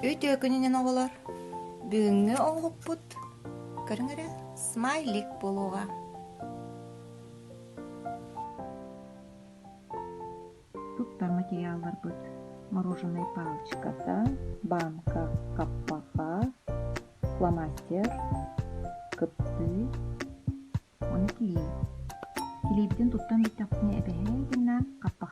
Өйте күнінен оғылар. Бүгінгі оғып бұд. Көріңірі, смайлик болуға. Тут материалдар бұд. Мороженая палочкасы, банка каппаға, фломастер, кыпсы, оны килей. Килейбіден туттан бүттіқсіне әбәхәйгінна, каппаға